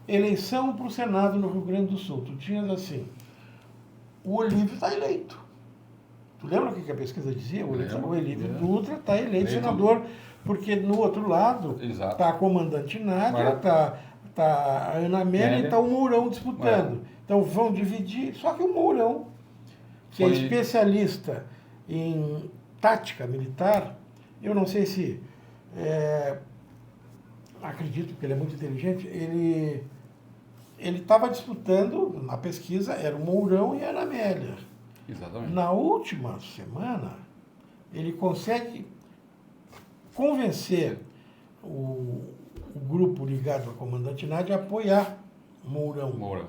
eleição para o Senado no Rio Grande do Sul. Tu tinhas assim, o Olívio está eleito. Tu lembra o que a pesquisa dizia? O Olívio Dutra está eleito senador, porque no outro lado está a comandante Nádia, está a Ana Amélia e está o Mourão disputando. Então vão dividir, só que o Mourão, que é especialista em tática militar, eu não sei se, acredito que ele é muito inteligente, ele estava disputando, na pesquisa, era o Mourão e a Ana Amélia. Exatamente. Na última semana, ele consegue convencer o grupo ligado à comandante Nádia a apoiar Mourão.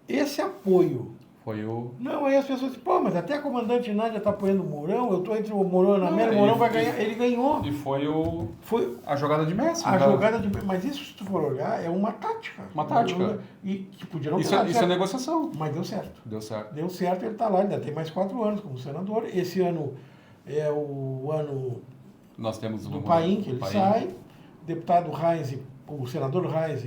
esse apoio. Foi o... Não, aí as pessoas dizem, pô, mas até a comandante Nádia está apoiando o Mourão, eu estou entre o Mourão e a Anameli, o Mourão vai ganhar. Ele ganhou. E foi a jogada de Messi. A jogada de... Mas isso, se tu for olhar, é uma tática. Uma tática. E que podia não ter Isso dado é certo. negociação. Mas deu certo. Deu certo. Deu certo, ele está lá, ainda tem mais 4 anos como senador. Esse ano é o ano Nós temos do Paim, que ele sai. O deputado Reis, o senador Reis,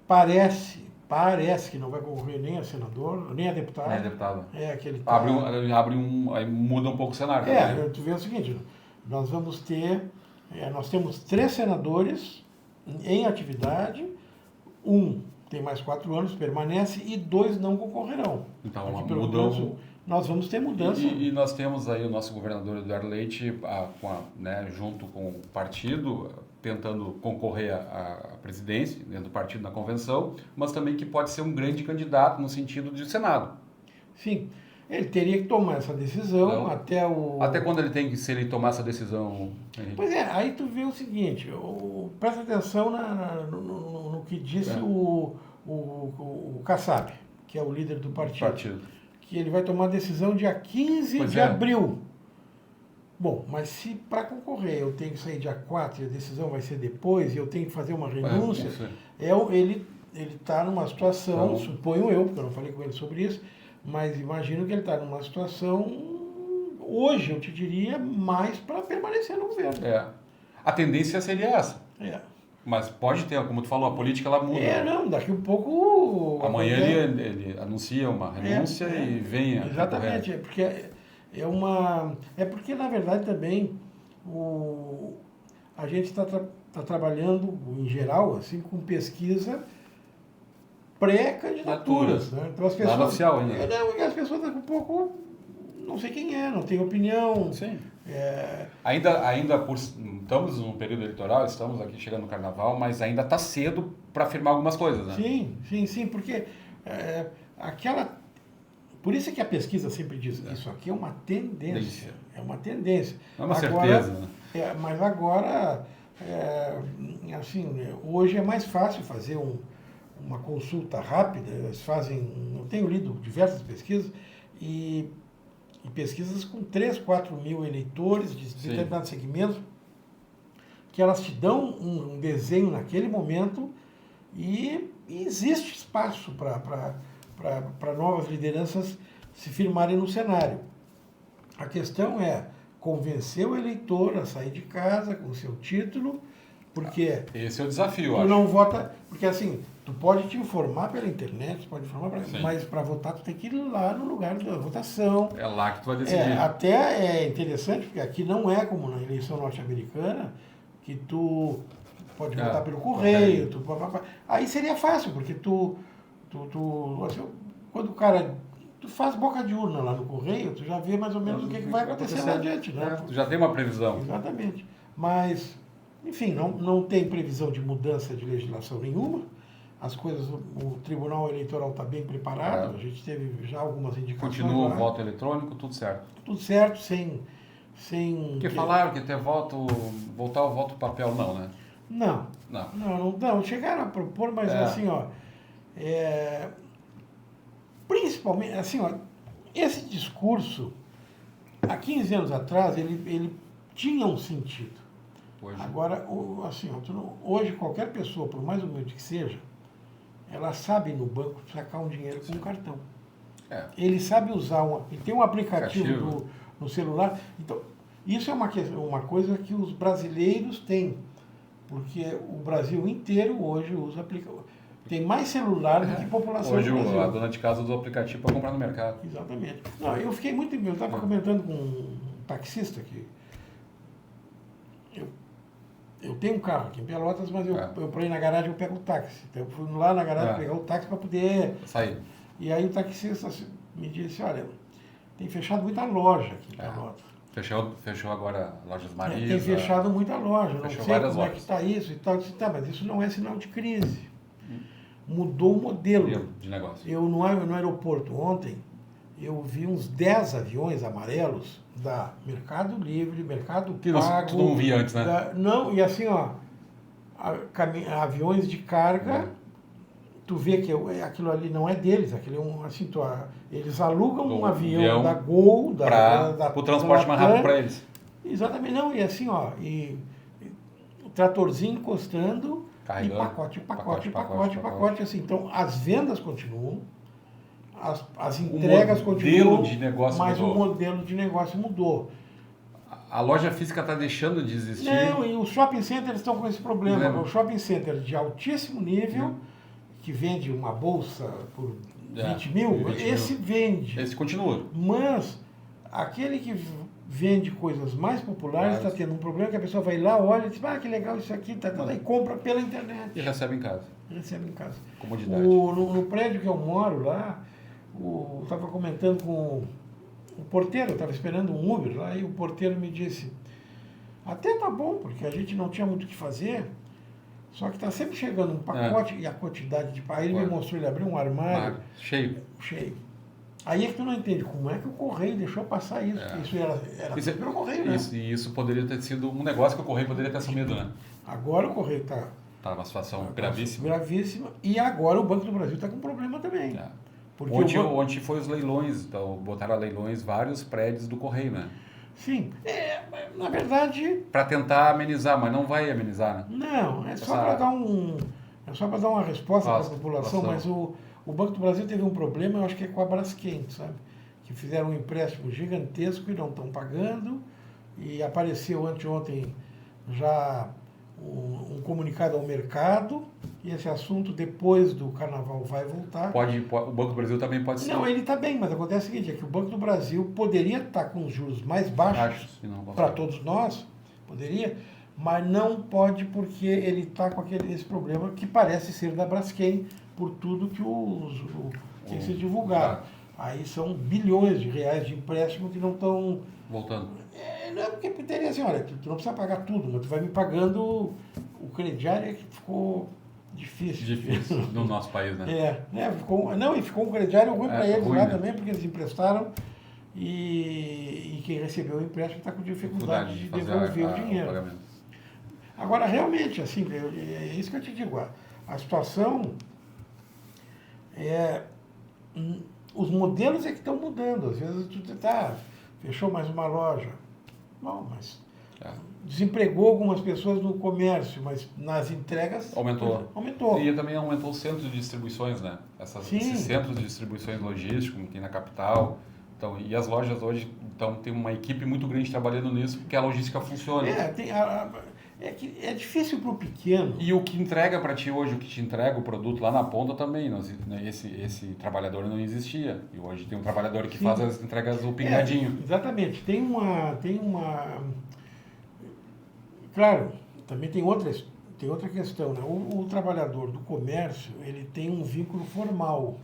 parece que não vai concorrer nem a senador, nem a deputado. É deputado. É aquele aí muda um pouco o cenário. Tu vê o seguinte, nós temos 3 senadores em atividade, um tem mais 4 anos, permanece, e 2 não concorrerão. Então, mudou. Nós vamos ter mudança. E nós temos aí o nosso governador Eduardo Leite, junto com o partido, tentando concorrer à presidência, dentro do partido na convenção, mas também que pode ser um grande candidato no sentido de Senado. Sim, ele teria que tomar essa decisão Até quando se ele tomar essa decisão? Pois é, aí tu vê o seguinte, presta atenção no que disse o Kassab, que é o líder do partido. Que ele vai tomar a decisão dia 15 de abril. Bom, mas se para concorrer eu tenho que sair dia 4 e a decisão vai ser depois, e eu tenho que fazer uma renúncia, ele está numa situação, suponho eu, porque eu não falei com ele sobre isso, mas imagino que ele está numa situação, hoje eu te diria, mais para permanecer no governo. A tendência seria essa. Mas pode ter, como tu falou, a política ela muda. Daqui um pouco... Amanhã ele anuncia uma renúncia e venha. Exatamente, porque na verdade também a gente está trabalhando, em geral, assim, com pesquisa pré-candidaturas. Né? Então as pessoas... Nada oficial ainda. As pessoas daqui um pouco não sei quem não tem opinião. Sim. Estamos num período eleitoral, estamos aqui chegando no Carnaval, mas ainda está cedo para afirmar algumas coisas, né? Sim, porque por isso é que a pesquisa sempre diz, isso aqui é uma tendência. É uma tendência. Não é uma certeza, né? Mas agora, hoje é mais fácil fazer uma consulta rápida, eles fazem, eu tenho lido diversas pesquisas, e pesquisas com 3, 4 mil eleitores de determinados segmentos, que elas te dão um desenho naquele momento e existe espaço para novas lideranças se firmarem no cenário. A questão é convencer o eleitor a sair de casa com o seu título, porque... Esse é o desafio, tu não vota... Porque assim, tu pode te informar pela internet, tu pode informar, mas para votar tu tem que ir lá no lugar da votação. É lá que tu vai decidir. Até é interessante, porque aqui não é como na eleição norte-americana, que tu pode votar pelo correio. Aí seria fácil, porque assim, quando o cara... Tu faz boca de urna lá no correio, tu já vê mais ou menos o que vai acontecer lá adiante, né? Tu já tem uma previsão. Exatamente. Mas, enfim, não tem previsão de mudança de legislação nenhuma. As coisas, o Tribunal Eleitoral está bem preparado, a gente teve já algumas indicações. Continua o voto eletrônico, tudo certo. Tudo certo, sem... Porque falaram que até voltar o voto papel, não, né? Não, chegaram a propor, mas assim, principalmente, assim, esse discurso, há 15 anos atrás, ele tinha um sentido. Hoje. Agora, assim, hoje qualquer pessoa, por mais humilde que seja, ela sabe no banco sacar um dinheiro com um cartão. Ele sabe usar ele tem um aplicativo no celular. Então, isso é uma coisa que os brasileiros têm, porque o Brasil inteiro hoje usa aplicativo. Tem mais celular do que população hoje do Brasil. A dona de casa usa o aplicativo para comprar no mercado. Exatamente. Não, eu fiquei muito... Eu estava comentando com um taxista que... Eu tenho um carro aqui em Pelotas, mas eu para ir na garagem eu pego o táxi. Então eu fui lá na garagem pegar o táxi para poder... Sair. E aí o taxista me disse, olha, tem fechado muita loja aqui em Pelotas. Fechou agora Lojas Marisa. Tem fechado muita loja. Não sei como lojas. É que está isso e tal. Eu disse, mas isso não é sinal de crise. Mudou o modelo de negócio. Eu no aeroporto ontem, eu vi uns 10 aviões amarelos da Mercado Livre, Mercado Pago. Que tu não via antes, né? Não, e assim, aviões de carga tu vê que aquilo ali não é deles, aquilo é assim, eles alugam um avião da Gol, para o transporte mais rápido para eles. Exatamente, não, e assim, e o tratorzinho encostando, carregando, e pacote, assim. Então, as vendas continuam, as entregas continuam, mas o modelo de negócio mudou. A loja física está deixando de existir. Não, e os shopping centers estão com esse problema. O shopping center de altíssimo nível, que vende uma bolsa por 20 mil, esse vende. Esse continua. Mas aquele que vende coisas mais populares está tendo um problema que a pessoa vai lá, olha e diz, que legal isso aqui, e compra pela internet. E recebe em casa. Comodidade. No prédio que eu moro lá, eu estava comentando com o porteiro, eu estava esperando um Uber lá, e o porteiro me disse, até tá bom, porque a gente não tinha muito o que fazer, só que está sempre chegando um pacote, e a quantidade de... Aí ele me mostrou, ele abriu um armário... Cheio. Aí é que tu não entende como é que o Correio deixou passar isso. Isso era pelo Correio, né? Isso poderia ter sido um negócio que o Correio poderia ter assumido, né? Agora o Correio está numa situação gravíssima. Gravíssima. E agora o Banco do Brasil está com problema também. Porque ontem foi os leilões, então botaram a leilões vários prédios do Correio, né? Sim. Na verdade... Para tentar amenizar, mas não vai amenizar, né? Não, é só para dar uma resposta para a população, mas o Banco do Brasil teve um problema, eu acho que é com a Braskem, sabe? Que fizeram um empréstimo gigantesco e não estão pagando, e apareceu anteontem já um comunicado ao mercado, e esse assunto depois do Carnaval vai voltar. O Banco do Brasil também pode ser. Não, ele está bem, mas acontece o seguinte, é que o Banco do Brasil poderia estar com os juros mais baixos para todos nós, poderia, mas não pode porque ele está com esse problema que parece ser da Braskem, por tudo que se divulgaram. Aí são bilhões de reais de empréstimo que não estão... Voltando. Não é porque teria assim, olha, tu não precisa pagar tudo, mas tu vai me pagando o crediário, que ficou difícil. No nosso país, né? Ficou um crediário ruim para eles lá também, porque eles emprestaram e quem recebeu o empréstimo está com dificuldade de devolver o dinheiro. Agora, realmente, assim, é isso que eu te digo, a situação os modelos é que estão mudando. Às vezes tu fechou mais uma loja. Bom, mas desempregou algumas pessoas no comércio, mas nas entregas aumentou. E também aumentou o centro de distribuições, né? Esses centros de distribuições logísticos, como tem na capital. Então, e as lojas hoje tem uma equipe muito grande trabalhando nisso, porque a logística funciona. É difícil para o pequeno. E o que entrega para ti hoje, o que te entrega o produto lá na ponta também, esse trabalhor não existia. E hoje tem um trabalhador que faz as entregas do pingadinho. Exatamente. Claro, também tem outra questão, né? O trabalhador do comércio, ele tem um vínculo formal.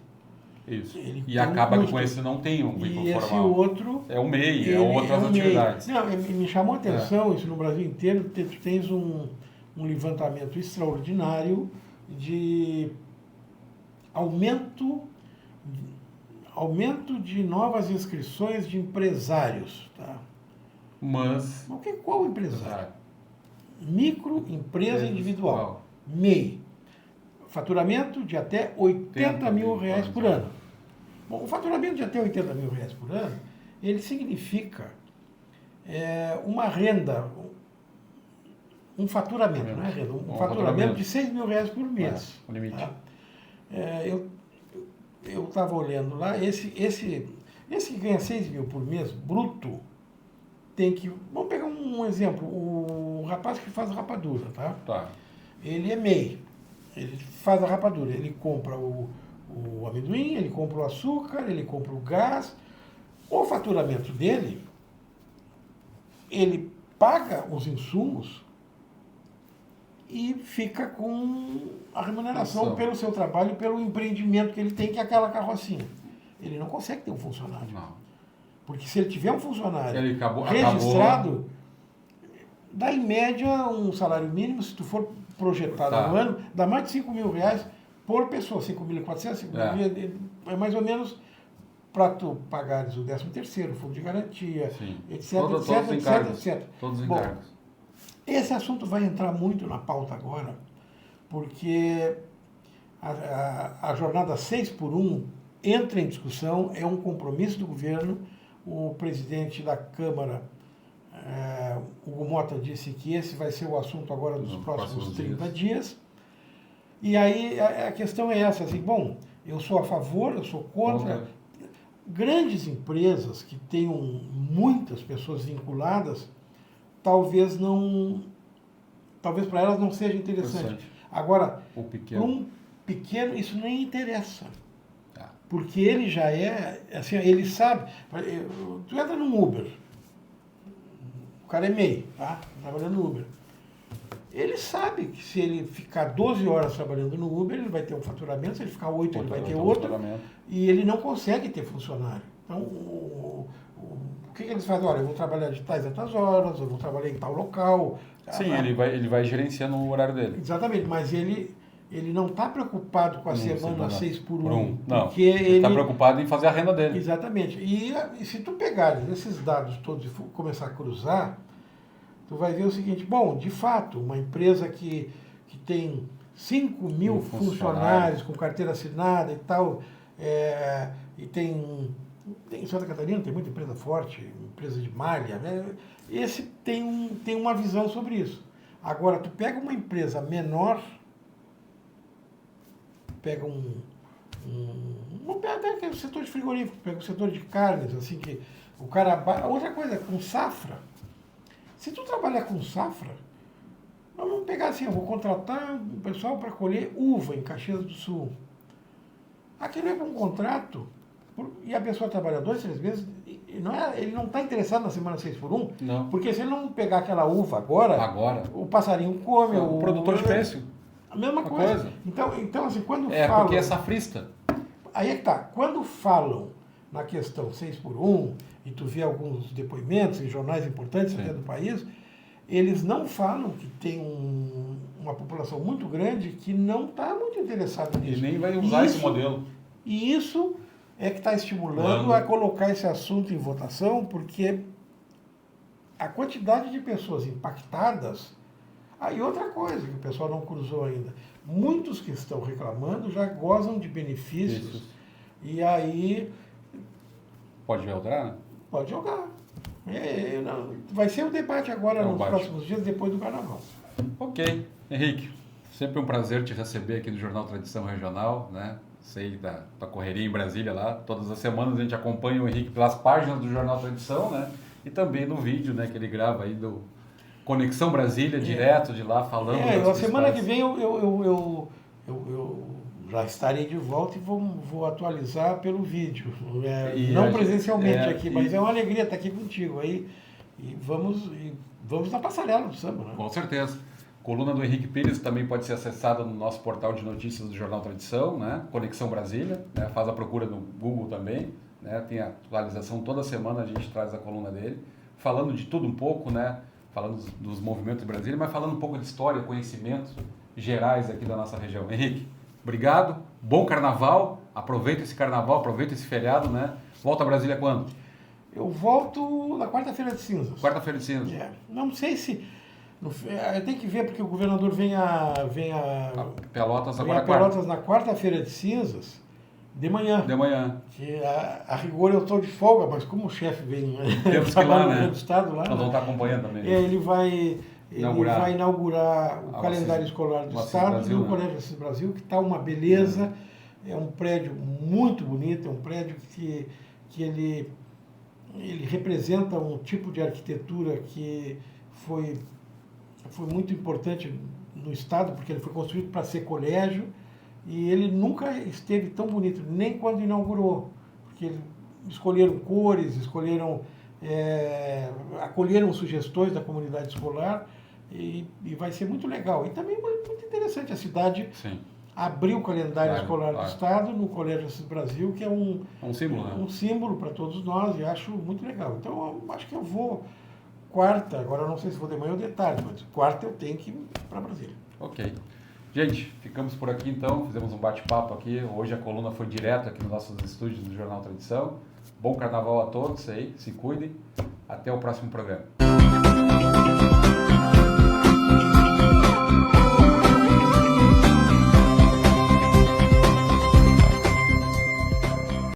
Isso. E acaba que com esse não tem um vínculo formal. Esse outro... É o MEI, é outras atividades. Não, me chamou a atenção, isso no Brasil inteiro, tu tens um levantamento extraordinário de aumento de novas inscrições de empresários. Tá? Mas qual empresário? Microempresa individual. MEI. Faturamento de até 80 mil reais por ano. Bom, o faturamento de até 80 mil reais por ano, ele significa uma renda, um faturamento, não é renda, um faturamento de 6 mil reais por mês. O limite. Tá? Eu estava olhando lá, esse que ganha 6 mil por mês, bruto, tem que... Vamos pegar um exemplo, o rapaz que faz rapadura, tá? Ele é MEI. Ele faz a rapadura, ele compra o amendoim, ele compra o açúcar, ele compra o gás. O faturamento dele, ele paga os insumos e fica com a remuneração pelo seu trabalho, pelo empreendimento que ele tem, que é aquela carrocinha. Ele não consegue ter um funcionário. Não. Porque se ele tiver um funcionário acabou registrado, dá em média um salário mínimo, se tu for projetado no ano, dá mais de 5 mil reais por pessoa, 5.400, é mais ou menos para tu pagares o 13º, o fundo de garantia, etc. Todos os encargos. Esse assunto vai entrar muito na pauta agora, porque a jornada 6x1 entra em discussão, é um compromisso do governo. O presidente da Câmara, Hugo Mota, disse que esse vai ser o assunto agora dos próximos 30 dias. E aí a questão é essa, assim, bom, eu sou a favor, eu sou contra. Grandes empresas que tenham muitas pessoas vinculadas, talvez para elas não seja interessante. Agora, para um pequeno, isso nem interessa. Porque ele já assim, ele sabe. Tu entra num Uber, o cara é MEI, tá? Trabalhando no Uber. Ele sabe que se ele ficar 12 horas trabalhando no Uber, ele vai ter um faturamento, se ele ficar 8, ele vai ter outro, e ele não consegue ter funcionário. Então, o que eles fazem? Olha, eu vou trabalhar de tais a tais horas, eu vou trabalhar em tal local. Sim, ele vai gerenciando o horário dele. Exatamente, mas ele não está preocupado com a semana 6x1. Não, ele está preocupado em fazer a renda dele. Exatamente. E se tu pegares esses dados todos e começar a cruzar, tu vai ver o seguinte, bom, de fato, uma empresa que tem 5 mil funcionários com carteira assinada e tal, e tem em Santa Catarina tem muita empresa forte, empresa de malha, né? Esse tem uma visão sobre isso. Agora, tu pega uma empresa menor, pega não pega o setor de frigorífico, pega o setor de carnes, assim, que o cara... Outra coisa, com safra. Se tu trabalhar com safra, nós vamos pegar assim, eu vou contratar o pessoal para colher uva em Caxias do Sul. Aquilo é um contrato, e a pessoa trabalha 2, 3 meses, ele não está interessado na semana 6x1, não. Porque se ele não pegar aquela uva agora. O passarinho come. O produtor de pêssego. A mesma coisa. Então, assim, quando falam... porque é safrista. Aí é que tá. Quando falam na questão 6x1, e tu vê alguns depoimentos em jornais importantes até do país, eles não falam que tem uma população muito grande que não está muito interessada nisso. E nem vai usar esse modelo. E isso é que está estimulando a colocar esse assunto em votação, porque a quantidade de pessoas impactadas... Aí outra coisa que o pessoal não cruzou ainda. Muitos que estão reclamando já gozam de benefícios. Isso. E aí... Pode jogar, né? Pode jogar. Vai ser um debate agora nos próximos dias, depois do Carnaval. Ok. Henrique, sempre um prazer te receber aqui no Jornal Tradição Regional, né? Sei da correria em Brasília lá. Todas as semanas a gente acompanha o Henrique pelas páginas do Jornal Tradição, né? E também no vídeo, né? Que ele grava aí do Conexão Brasília, direto de lá, falando. A semana que vem eu já estarei de volta e vou atualizar pelo vídeo. Não presencialmente aqui, mas é uma alegria estar aqui contigo aí. E vamos na passarela do samba, né? Com certeza. Coluna do Henrique Pires também pode ser acessada no nosso portal de notícias do Jornal Tradição, né? Conexão Brasília, né? Faz a procura no Google também, né? Tem a atualização toda semana, a gente traz a coluna dele, falando de tudo um pouco, né? Falando dos movimentos de Brasília, mas falando um pouco de história, conhecimentos gerais aqui da nossa região. Henrique, obrigado, bom carnaval, aproveita esse carnaval, aproveita esse feriado, né? Volta a Brasília quando? Eu volto na quarta-feira de cinzas. Quarta-feira de cinzas. Não sei se... Tem que ver, porque o governador vem a Pelotas na quarta-feira de cinzas, de manhã. De manhã. Que a rigor eu estou de folga, mas como o chefe vem temos que ir lá, né? do estado lá, nós vamos estar acompanhando também. Ele vai inaugurar o calendário escolar do estado no Colégio Assis Brasil, que está uma beleza. É um prédio muito bonito, é um prédio que ele representa um tipo de arquitetura que foi muito importante no estado, porque ele foi construído para ser colégio, e ele nunca esteve tão bonito, nem quando inaugurou, porque escolheram cores, acolheram sugestões da comunidade escolar, e vai ser muito legal. E também muito interessante a cidade abrir o calendário escolar do estado no Colégio Assis Brasil, que é um símbolo, né? Um símbolo para todos nós, e acho muito legal. Então, eu acho que eu vou... Quarta, agora eu não sei se vou de manhã ou de tarde, mas quarta eu tenho que ir para Brasília. Ok. Gente, ficamos por aqui então, fizemos um bate-papo aqui. Hoje a coluna foi direto aqui nos nossos estúdios do Jornal Tradição. Bom carnaval a todos aí, se cuidem. Até o próximo programa.